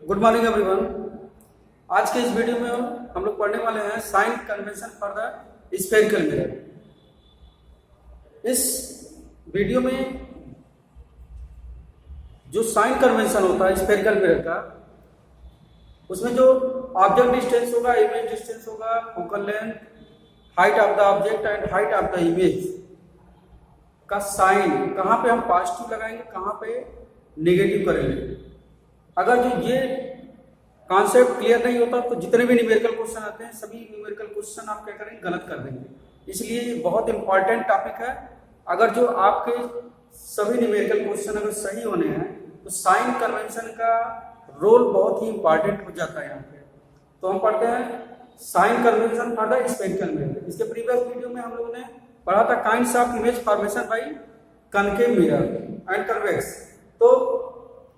Good morning everyone. आज के इस वीडियो में हम लोग पढ़ने वाले हैं sign convention for the spherical mirror. इस वीडियो में जो साइन कन्वेंशन होता है स्फेरिकल मिरर का, उसमें जो ऑब्जेक्ट डिस्टेंस होगा, इमेज डिस्टेंस होगा, focal length, height of the object and height of the image का साइन कहाँ पे हम पॉजिटिव लगाएंगे, कहाँ पे नेगेटिव करेंगे। अगर जो ये कॉन्सेप्ट क्लियर नहीं होता तो जितने भी न्यूमेरिकल क्वेश्चन आते हैं सभी न्यूमेरिकल क्वेश्चन आप क्या करेंगे, गलत कर देंगे। इसलिए ये बहुत इंपॉर्टेंट टॉपिक है। अगर जो आपके सभी न्यूमेरिकल क्वेश्चन अगर सही होने हैं तो साइन कन्वेंशन का रोल बहुत ही इंपॉर्टेंट हो जाता है यहाँ पे। तो हम पढ़ते हैं sign convention for the spherical mirror. इसके प्रीवियस वीडियो में हम लोगों ने पढ़ा था kinds of image formation by concave mirror and convex. तो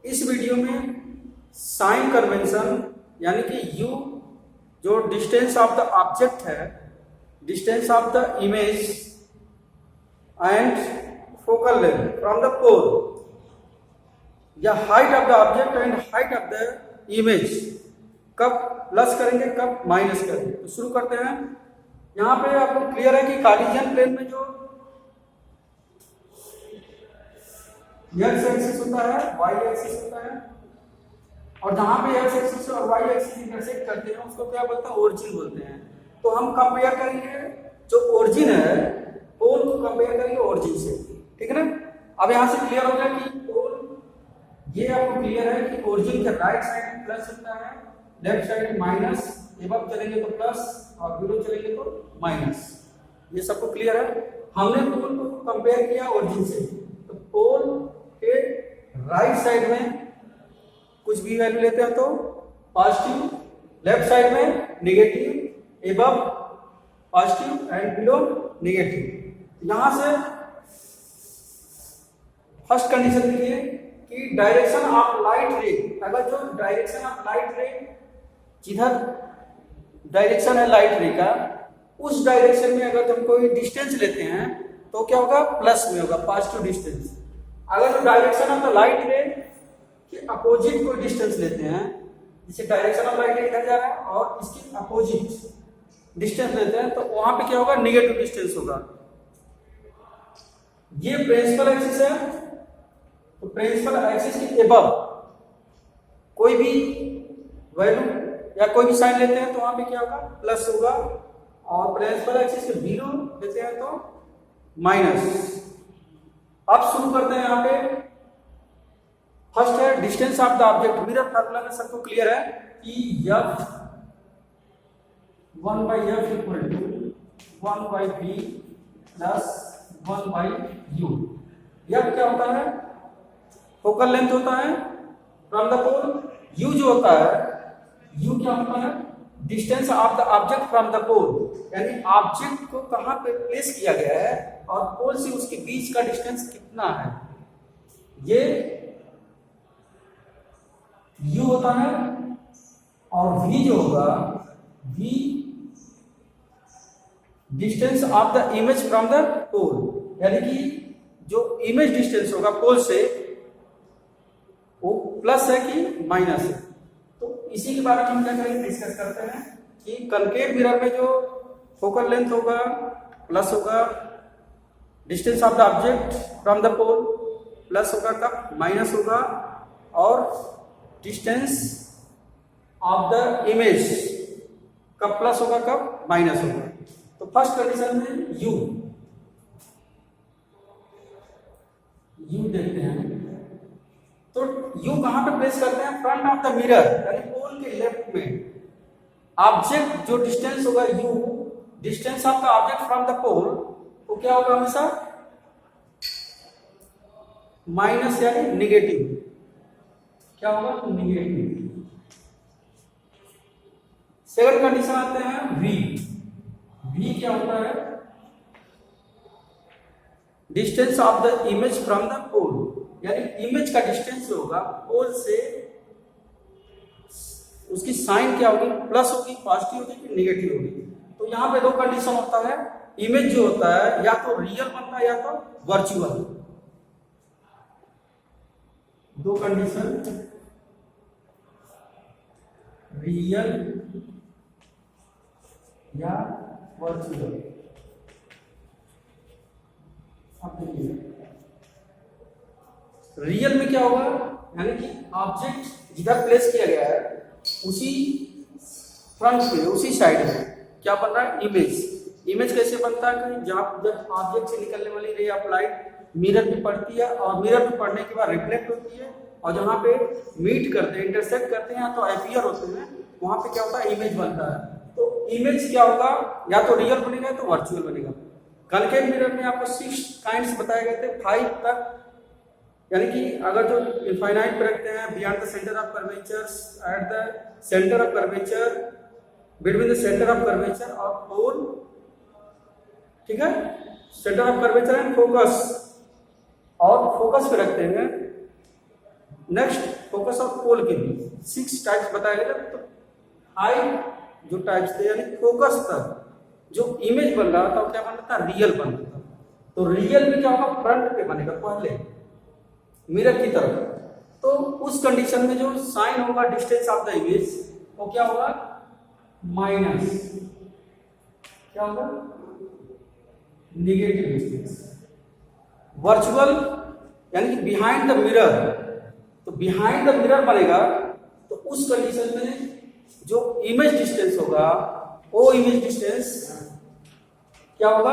इस वीडियो में साइन कन्वेंशन यानी कि यू जो डिस्टेंस ऑफ द ऑब्जेक्ट है, distance of the image and focal length from the pole, या height of the object and height of the image कब plus करेंगे, कब माइनस करेंगे। तो शुरू करते हैं। यहां पे आपको क्लियर है कि कार्टेशियन प्लेन में जो एक्स एक्सिस होता है, वाई एक्सिस होता है, और जहां पे एक्स एक्सिस और वाई एक्सिस इंटरसेक्ट करते हैं उसको क्या बोलते हैं, ओरिजिन बोलते हैं। तो हम कंपेयर करेंगे जो ओरिजिन है, पोल को कंपेयर करेंगे ओरिजिन से, ठीक है ना। अब यहां से क्लियर हो गया कि पोल, ये आपको क्लियर है कि ओरिजिन के राइट साइड में प्लस होता है, लेफ्ट साइड में माइनस, एबव चलेंगे तो प्लस और बिलो चलेंगे तो माइनस। ये सबको क्लियर है। हमने पोल को कंपेयर किया ओरिजिन से, तो पोल के राइट साइड में कुछ भी वैल्यू लेते हैं तो पॉजिटिव, लेफ्ट साइड में negative, above positive and below negative. यहां से फर्स्ट कंडीशन देखिए कि डायरेक्शन ऑफ लाइट रे, अगर जो डायरेक्शन ऑफ लाइट रे जिधर डायरेक्शन है लाइट रे का, उस डायरेक्शन में अगर हम कोई डिस्टेंस लेते हैं तो क्या होगा, प्लस में होगा, पॉजिटिव डिस्टेंस। अगर जो डायरेक्शन ऑफ द लाइट रे के अपोजिट कोई डिस्टेंस लेते हैं, जैसे डायरेक्शन ऑफ लाइट इधर जा रहा है और इसके अपोजिट डिस्टेंस लेते हैं, तो वहां पे क्या होगा, नेगेटिव डिस्टेंस होगा। ये प्रिंसिपल एक्सिस है, तो प्रिंसिपल एक्सिस के एबव कोई भी वैल्यू या कोई भी साइन लेते हैं तो वहां पे क्या होगा, प्लस होगा, और प्रिंसिपल एक्सिस के बिलो लेते हैं तो माइनस। अब शुरू करते हैं। यहाँ पे फर्स्ट है distance of the object. Mirror formula में सबको क्लियर है कि F 1/F equal to 1/B plus 1/U। F क्या होता है, फोकल लेंथ होता है फ्रॉम द पोल। U जो होता है, U क्या होता है, distance of the object from the pole, यानी ऑब्जेक्ट को कहां पे प्लेस किया गया है और पोल से उसके बीच का डिस्टेंस कितना है, ये U होता है। और V जो होगा, V distance of the image from the pole, यानी कि जो इमेज डिस्टेंस होगा पोल से वो प्लस है कि माइनस है। तो इसी के बारे में हम क्या करेंगे, डिस्कस करते हैं कि कनकेव मिरर में जो फोकल लेंथ होगा प्लस होगा, distance of the object from the pole plus होगा, कब माइनस होगा, और डिस्टेंस ऑफ द इमेज कब प्लस होगा, कब माइनस होगा। तो फर्स्ट कंडीशन में यू देखते हैं। तो यू कहां पे प्लेस करते हैं, फ्रंट ऑफ द मिरर, यानी पोल के लेफ्ट में। ऑब्जेक्ट जो डिस्टेंस होगा U, distance of the object from the pole, वो क्या होगा, हमेशा माइनस यानी नेगेटिव। क्या होगा, नेगेटिव। सेकंड कंडीशन आते हैं वी क्या होता है, distance of the image from the pole, यानी इमेज का डिस्टेंस होगा पोल से, उसकी साइन क्या होगी, प्लस होगी, पॉजिटिव होगी कि नेगेटिव होगी। तो यहां पे दो कंडीशन होता है, इमेज जो होता है या तो रियल बनता है या तो वर्चुअल। दो कंडीशन रियल या वर्चुअल। अब देखिए रियल में क्या होगा, यानी कि ऑब्जेक्ट जिधर प्लेस किया गया है उसी फ्रंट पे, उसी साइड में क्या बन रहा है, इमेज। इमेज कैसे बनता है कि जब ऑब्जेक्ट से निकलने वाली रे ऑफ लाइट मिरर पे पड़ती है और मिरर पे पड़ने के बाद रिफ्लेक्ट होती है और जहाँ पे मीट करते हैं, इंटरसेक्ट करते हैं तो अपीयर होते हैं, वहां पे क्या होता है, इमेज बनता है। तो इमेज क्या होगा, या तो रियल बनेगा या तो वर्चुअल बनेगा। कॉन्केव मिरर में आपको 6 काइंड्स बताए गए थे, 5 तक, यानी कि अगर जो इनफाइनाइट पे रखते हैं, beyond the centre of curvature, at the centre of curvature, between the centre of curvature और पोल, ठीक है, centre of curvature and focus, और फोकस पे रखते हैं। नेक्स्ट फोकस और पोल के बीच 6 टाइप्स बताए गए। तो हाई जो टाइप्स थे, यानी फोकस तक जो इमेज बन रहा था वो क्या बन रहा था, रियल बन रहा था। तो रियल में क्या होगा, फ्रंट पे बनेगा, पहले मिरर की तरफ। तो उस कंडीशन में जो साइन होगा डिस्टेंस ऑफ द इमेज वो क्या होगा, माइनस, क्या होगा, नेगेटिव डिस्टेंस। वर्चुअल यानी कि बिहाइंड द मिरर, तो बिहाइंड द मिरर बनेगा तो उस कंडीशन में जो इमेज डिस्टेंस होगा वो इमेज डिस्टेंस क्या होगा,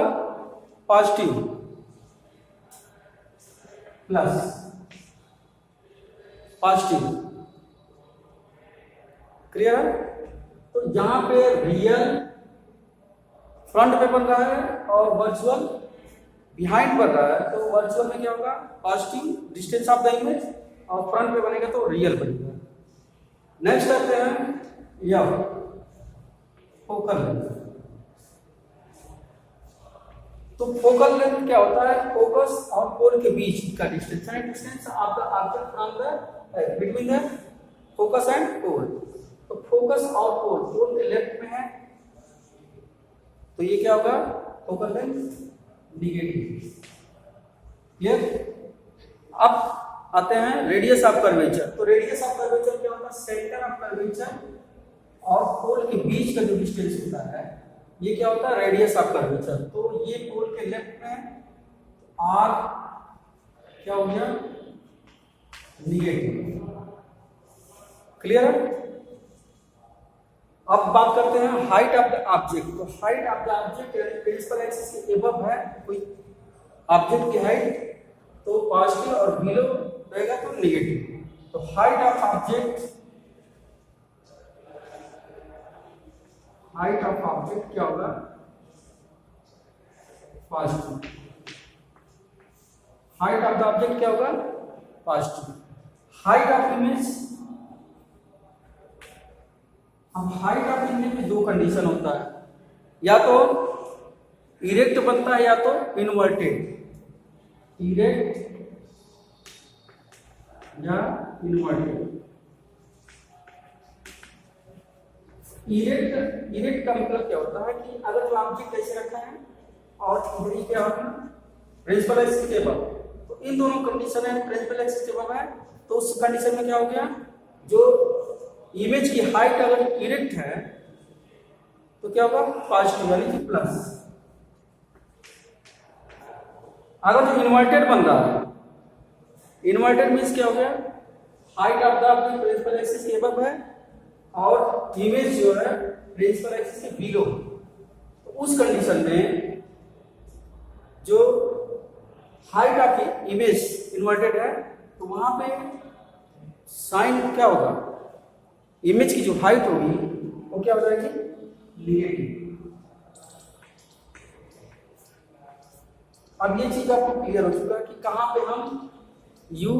पॉजिटिव प्लस पॉजिटिव। क्लियर है? तो जहां पे रियल फ्रंट पे बन रहा है और वर्चुअल बिहाइंड बन रहा है, तो वर्चुअल में क्या होगा, positive distance of the image, और फ्रंट पे बनेगा तो रियल बनेगा। नेक्स्ट आते हैं या फोकल लेंथ। तो फोकल लेंथ क्या होता है, फोकस और पोल के बीच का डिस्टेंस है, distance of the object from the between the focus and pole. तो फोकस और पोल के लेफ्ट में है, तो ये क्या होगा, फोकल लेंथ नेगेटिव। क्लियर? अब आते हैं रेडियस ऑफ कर्वेचर। तो रेडियस ऑफ कर्वेचर क्या होता है, सेंटर ऑफ कर्वेचर और पोल के बीच का जो डिस्टेंस होता है ये क्या होता है, रेडियस ऑफ कर्वेचर। तो ये पोल के लेफ्ट में, आर क्या हो गया, नेगेटिव। क्लियर है? अब बात करते हैं हाइट ऑफ द ऑब्जेक्ट। तो height of the object principal axis के एबव है कोई ऑब्जेक्ट की हाइट, तो पॉजिटिव, और बिलो रहेगा तो नेगेटिव। तो height of object, height of object क्या होगा, positive. Height of the object क्या होगा, पॉजिटिव। हाइट ऑफ इमेज, अब हाइट ऑफ इमेज में 2 कंडीशन होता है, या तो इरेक्ट बनता है या तो इन्वर्टेड। इरेक्ट या इन्वर्टेड। इरेक्ट का मतलब क्या होता है कि अगर जो ऑब्जेक्ट ऐसे रखा है और इधर क्या होगा, प्रिंसिपल एक्सिस के अबव, तो इन दोनों कंडीशन है, प्रिंसिपल एक्सिस के अबव है, तो उस कंडीशन में क्या हो गया, जो इमेज की हाइट अगर इरेक्ट है तो क्या होगा, पॉजिटिव यानी कि प्लस। अगर जो इन्वर्टेड बन रहा है, इन्वर्टेड मीन्स क्या हो गया, height of the object principal axis के अबव है और इमेज जो है प्रिंसिपल एक्सिस के बिलो, तो उस कंडीशन में जो हाइट ऑफ इमेज इन्वर्टेड है तो वहां पे साइन क्या होगा, इमेज की जो हाइट होगी वो क्या हो जाएगी, नेगेटिव। अब ये चीज आपको क्लियर हो चुका है कि कहां पे हम u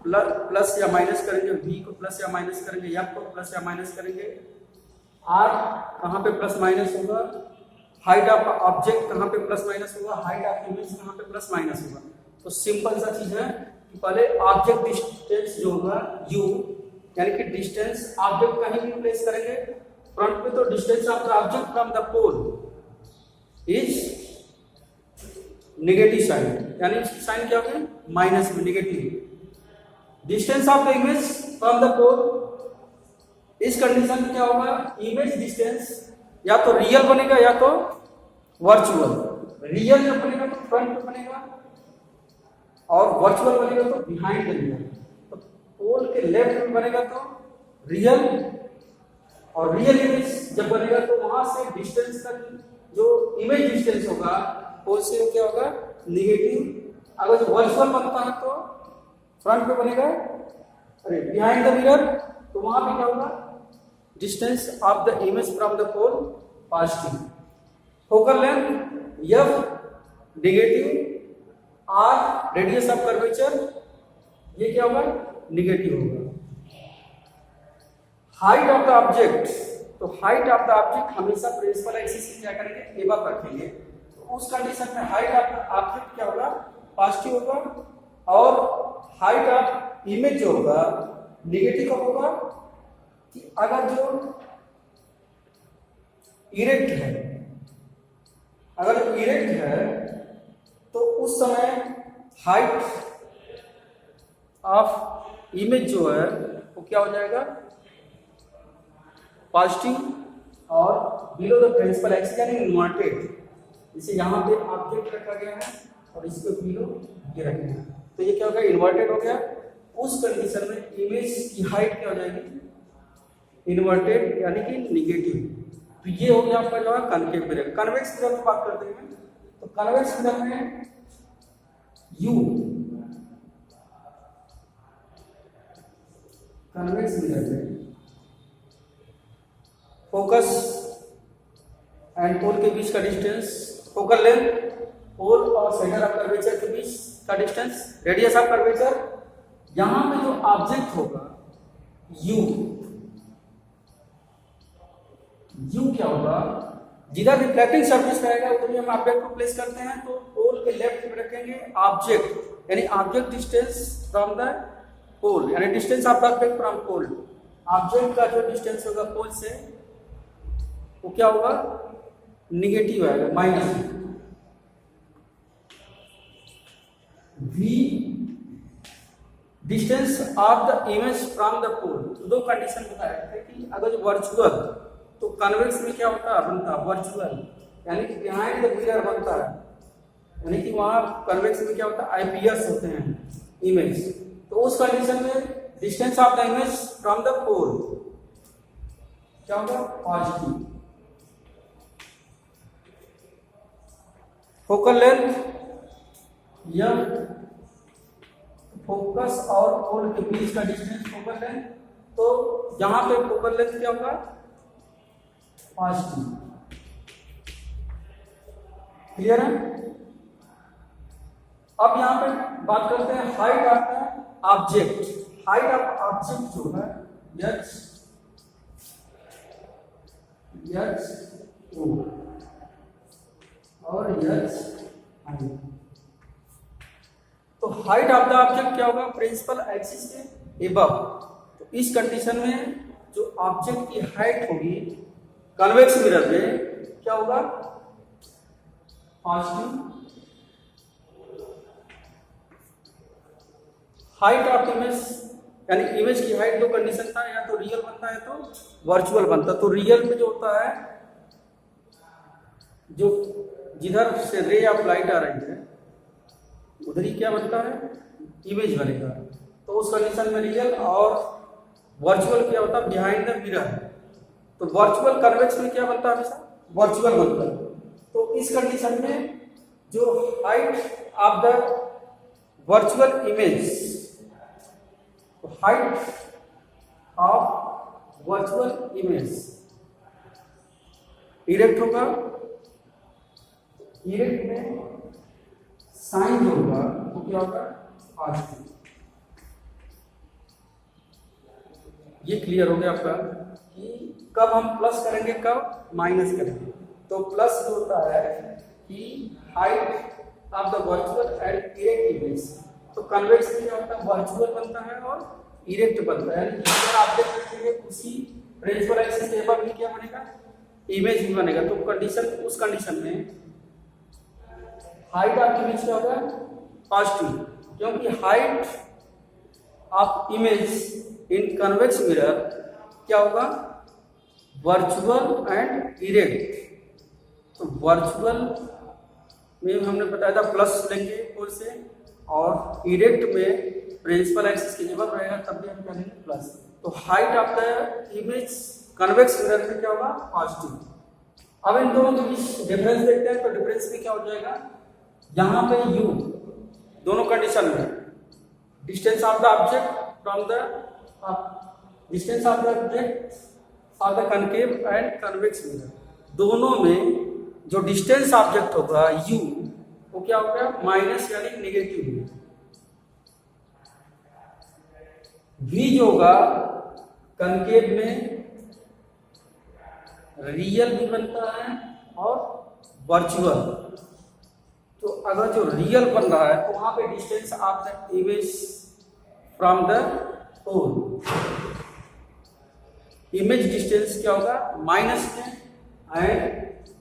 प्लस या माइनस करेंगे, v को प्लस या माइनस करेंगे, f को प्लस या माइनस करेंगे, r कहां पे प्लस माइनस होगा, हाइट ऑफ ऑब्जेक्ट कहां पे प्लस माइनस होगा, हाइट ऑफ इमेज कहां पे प्लस माइनस होगा। तो सिंपल सा चीज है कि पहले ऑब्जेक्ट डिस्टेंस जो होगा u, यानी कि डिस्टेंस ऑब्जेक्ट कहीं भी प्लेस करेंगे फ्रंट पे, तो distance of the object from the pole is negative sign, यानी इसकी साइन क्या होगी, माइनस में, negative. Distance of the image from the pole इस कंडीशन में क्या होगा, इमेज डिस्टेंस या तो रियल बनेगा या तो वर्चुअल। रियल जब बनेगा तो फ्रंट पे बनेगा और वर्चुअल बनेगा तो बिहाइंड द मिरर। तो पोल के लेफ्ट में बनेगा तो रियल, और रियल इमेज जब बनेगा तो वहां से डिस्टेंस तक जो इमेज डिस्टेंस होगा पोल से वो क्या होगा, निगेटिव। अगर जो वर्चुअल बनता है तो फ्रंट पे बनेगा, अरे बिहाइंड द मिरर, तो वहां पे क्या होगा, distance of the image from the pole positive. Focal length F negative, R radius of curvature, ये क्या होगा, नेगेटिव होगा। हाइट ऑफ द ऑब्जेक्ट, तो हाइट ऑफ द ऑब्जेक्ट हमेशा प्रिंसिपल एक्सिस से क्या करेंगे, एबव रखेंगे। तो उस कंडीशन में हाइट ऑफ द ऑब्जेक्ट क्या होगा, पॉजिटिव होगा, और हाइट ऑफ इमेज जो होगा नेगेटिव कब होगा, कि अगर जो इरेक्ट है, अगर इरेक्ट है तो उस समय हाइट ऑफ इमेज जो है वो क्या हो जाएगा, पॉजिटिव, और बिलो द प्रिंसिपल एक्सिस यानी इन्वर्टेड। इसे यहाँ पे ऑब्जेक्ट रखा गया है और इसको बिलो ये रखा है, तो ये क्या हो गया, इन्वर्टेड हो गया। उस कंडीशन में इमेज की हाइट क्या हो जाएगी, इन्वर्टेड यानी कि निगेटिव। तो ये हो गया आपका जो है कनकेव मिरर। कन्वेक्स मिरर की बात करते हैं, तो कन्वेक्स मिरर में यू, कन्वेक्स मिरर में फोकस एंड पोल के बीच का डिस्टेंस, फोकल लेंथ, पोल और सेंटर ऑफ कर्वेचर के बीच का डिस्टेंस, रेडियस ऑफ कर्वेचर। यहां पे जो ऑब्जेक्ट होगा यू, यू क्या होगा, जिधर रिफ्लेक्टिंग सरफेस रहेगा उधर हम ऑब्जेक्ट को प्लेस करते हैं। तो पोल के लेफ्ट में रखेंगे ऑब्जेक्ट, यानी object distance from the pole, यानी distance of the object from pole. Object का जो डिस्टेंस होगा पोल से वो क्या होगा, निगेटिव आएगा, minus V distance of the image from the pole. दो कंडीशन बताया है कि अगर जो वर्चुअल, तो कन्वेक्स में क्या होता है, बनता है वर्चुअल, यानी कि बिहाइंड द मिरर बनता है, यानी कि वहां कन्वेक्स में क्या होता है, आईपीएस होते हैं इमेज। तो उस कंडीशन में distance of the image from the pole क्या होगा, पॉजिटिव। फोकल लेंथ या फोकस और पोल के बीच का डिस्टेंस फोकल लेंथ, तो यहां पे फोकल लेंथ क्या होगा, पॉजिटिव। क्लियर है। अब यहां पे बात करते हैं height of the object. Height of object जो है एच ओ और एच आई। तो हाइट ऑफ द ऑब्जेक्ट क्या होगा, प्रिंसिपल एक्सिस के एबव। तो इस कंडीशन में जो ऑब्जेक्ट की हाइट होगी कन्वेक्स मिरर में क्या होगा, पॉजिटिव। हाइट ऑफ इमेज यानी इमेज की हाइट, दो कंडीशन था, या तो रियल बनता है तो वर्चुअल बनता। तो रियल में जो होता है, जो जिधर से रे ऑफ लाइट आ रही है उधर ही क्या बनता है, इमेज बनेगा। तो उस कंडीशन में रियल, और वर्चुअल क्या होता है, बिहाइंड द मिरर। तो वर्चुअल कन्वेक्स में क्या बनता है, हमेशा वर्चुअल बनता है। तो इस कंडीशन में जो height of the virtual image, तो height of virtual image erect होगा। इरेक्ट में साइन जो होगा वो क्या होगा, पॉजिटिव। ये क्लियर हो गया आपका कि कब हम प्लस करेंगे, कब माइनस करेंगे। तो प्लस जो होता है कि height of the virtual and erect image. तो कन्वेक्स में क्या होता है, वर्चुअल बनता है और इरेक्ट बनता है, यानी जिधर ऑब्जेक्ट रखेंगे उसी प्रिंसिपल एक्सिस के एबव भी क्या बनेगा, इमेज भी बनेगा। तो कंडीशन, उस कंडीशन में हाइट ऑफ इमेज क्या होगा, पॉजिटिव, क्योंकि height of image in convex mirror क्या होगा, वर्चुअल एंड इरेक्ट। तो वर्चुअल में हमने बताया था प्लस लेंगे पोल से, और इरेक्ट में प्रिंसिपल एक्सिस के जब रहेगा तब भी हम करेंगे प्लस। तो height of the image convex mirror में क्या होगा, पॉजिटिव। अब इन दोनों के बीच डिफरेंस देखते हैं। तो डिफरेंस में क्या हो जाएगा, यहाँ पे u दोनों कंडीशन में distance of the object from the distance of the object for the concave and convex mirror, दोनों में जो डिस्टेंस ऑब्जेक्ट होगा u वो क्या होगा, माइनस यानी नेगेटिव। v जो होगा कनकेव में रियल भी बनता है और वर्चुअल। तो अगर जो रियल बन रहा है तो वहां पे distance of the image from the pole, image distance क्या होगा, माइनस में, एंड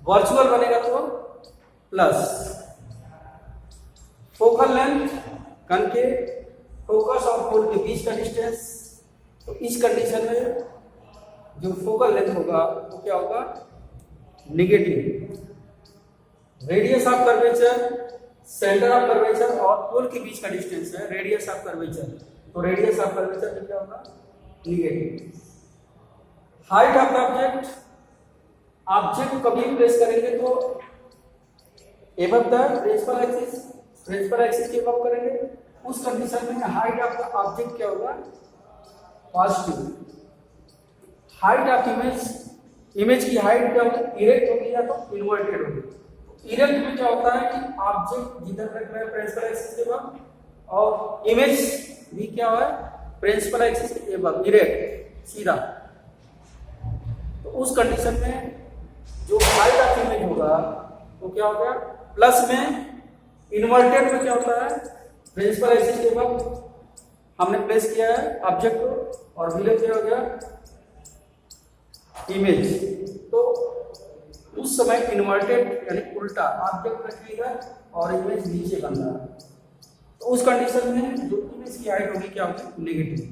वर्चुअल बनेगा तो plus. Focal length concave, focus और पोल के बीच का डिस्टेंस, तो इस कंडीशन में जो फोकल लेंथ होगा वो क्या होगा, negative. Radius of curvature, centre of curvature और पोल के बीच का डिस्टेंस है रेडियस ऑफ कर्वेचर, तो रेडियस ऑफ कर्वेचर में क्या होगा, negative. Height of the object, object को कभी प्लेस करेंगे तो above the principal axis, principal axis के अबव करेंगे, उस कंडीशन में हाइट ऑफ द ऑब्जेक्ट क्या होगा, positive. Height of image, image की हाइट क्या होगी, इरेक्ट होगी या तो इन्वर्टेड होगी। इरेक्ट में क्या होता है कि ऑब्जेक्ट जिधर रख रहे हैं प्रिंसिपल एक्सिस के अबव, और इमेज भी क्या है, प्रिंसिपल एक्सिस के अबव, इरेक्ट सीधा। तो उस कंडीशन में जो हाइट ऑफ इमेज होगा वो क्या होगा, प्लस में। इन्वर्टेड में क्या होता है, प्रिंसिपल एक्सिस के अबव हमने प्लेस किया है ऑब्जेक्ट को, और बिलो क्या हो गया, इमेज। तो उस समय इन्वर्टेड यानी उल्टा, ऑब्जेक्ट रखिएगा और इमेज नीचे बन रहा है, तो उस कंडीशन में जो इमेज की हाइट होगी क्या होगी, नेगेटिव।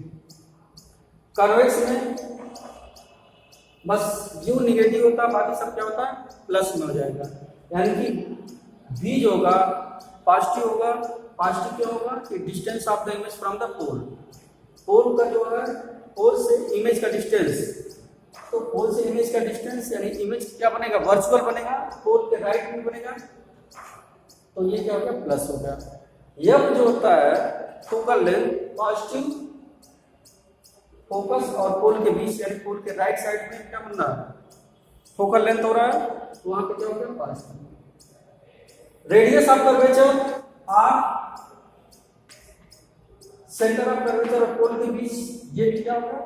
कन्वेक्स में बस व्यू नेगेटिव होता है, बाकी सब क्या होता है, प्लस में हो जाएगा। यानी कि v जो होगा पॉजिटिव होगा। पॉजिटिव क्या होगा कि distance of the image from the pole, pole का जो है पोल से इमेज का डिस्टेंस, तो पोल से इमेज का डिस्टेंस यानी इमेज क्या बनेगा, वर्चुअल बनेगा, पोल के राइट में बनेगा, तो ये क्या हो गया, प्लस हो गया। यह जो होता है फोकल लेंथ पॉजिटिव, फोकस और पोल के बीच यानी पोल के राइट साइड में क्या बन रहा है, फोकल लेंथ हो रहा है, तो वहां पे क्या हो गया, positive. Radius of curvature R, centre of curvature और पोल के बीच ये भी क्या होगा,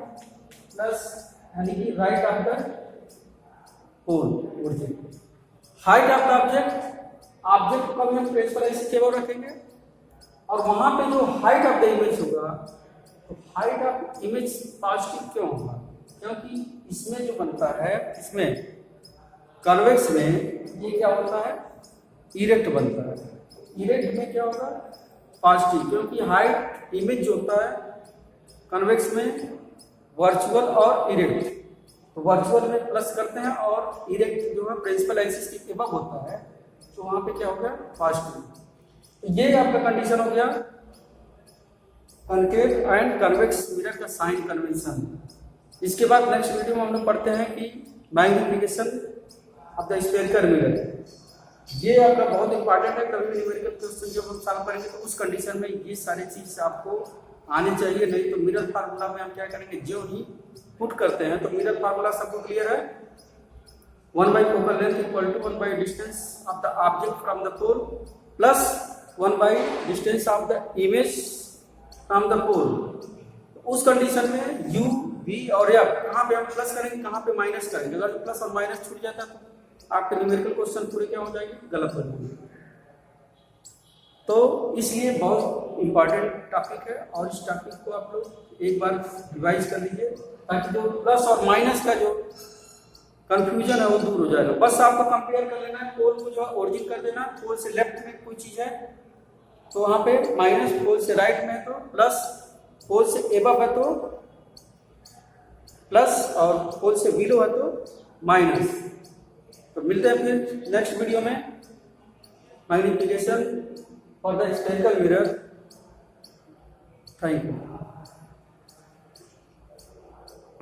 प्लस, यानी कि right of the pole origin. Height of the object, object को हम प्रिंसिपल एक्सिस के अबव रखेंगे, और वहां पे जो हाइट ऑफ द इमेज होगा, तो हाइट ऑफ इमेज पॉजिटिव क्यों होगा, क्योंकि इसमें जो बनता है, इसमें कन्वेक्स में ये क्या होता है, इरेक्ट बनता है। इरेक्ट में क्या होगा, पॉजिटिव, क्योंकि हाइट इमेज जो होता है कन्वेक्स में वर्चुअल और इरेक्ट, तो वर्चुअल में प्लस करते हैं और इरेक्ट जो है प्रिंसिपल एक्सिस के अबव होता है, तो वहां पे क्या हो गया, पॉजिटिव। तो ये आपका कंडीशन हो गया कनकेव एंड कन्वेक्स मिरर का साइन कन्वेंशन। इसके बाद नेक्स्ट वीडियो में हम लोग पढ़ते हैं कि magnification of the spherical mirror. ये आपका बहुत इंपॉर्टेंट है, कभी न्यूमेरिकल क्वेश्चन जब हम सॉल्व करेंगे तो उस कंडीशन में ये सारी चीज आपको आनी चाहिए, नहीं तो मिरर फार्मूला में हम क्या करेंगे, जो ही पुट करते हैं, तो मिरर फार्मूला सबको क्लियर है, 1 by focal length equal to 1 by distance of the object from the pole plus 1 by distance of the image from the pole। उस कंडीशन में u, v और f कहाँ पे हम प्लस करेंगे, कहाँ पे माइनस करेंगे। अगर प्लस और माइनस छूट जाता है तो आपके न्यूमेरिकल क्वेश्चन पूरे क्या हो जाएंगे, गलत हो जाएंगे। तो इसलिए बहुत इंपॉर्टेंट टॉपिक है, और इस टॉपिक को आप लोग एक बार रिवाइज कर लीजिए, ताकि जो प्लस और माइनस का जो कंफ्यूजन है वो दूर हो जाएगा। बस आपको कंपेयर कर लेना है, पोल को जो है ओरिजिन कर देना, पोल से लेफ्ट में कोई चीज है तो वहां पे माइनस, पोल से राइट में है तो प्लस, पोल से एबव है तो प्लस और होल से बिलो है तो माइनस। तो मिलते हैं फिर नेक्स्ट वीडियो में। Magnification for the spherical mirror. Thank you.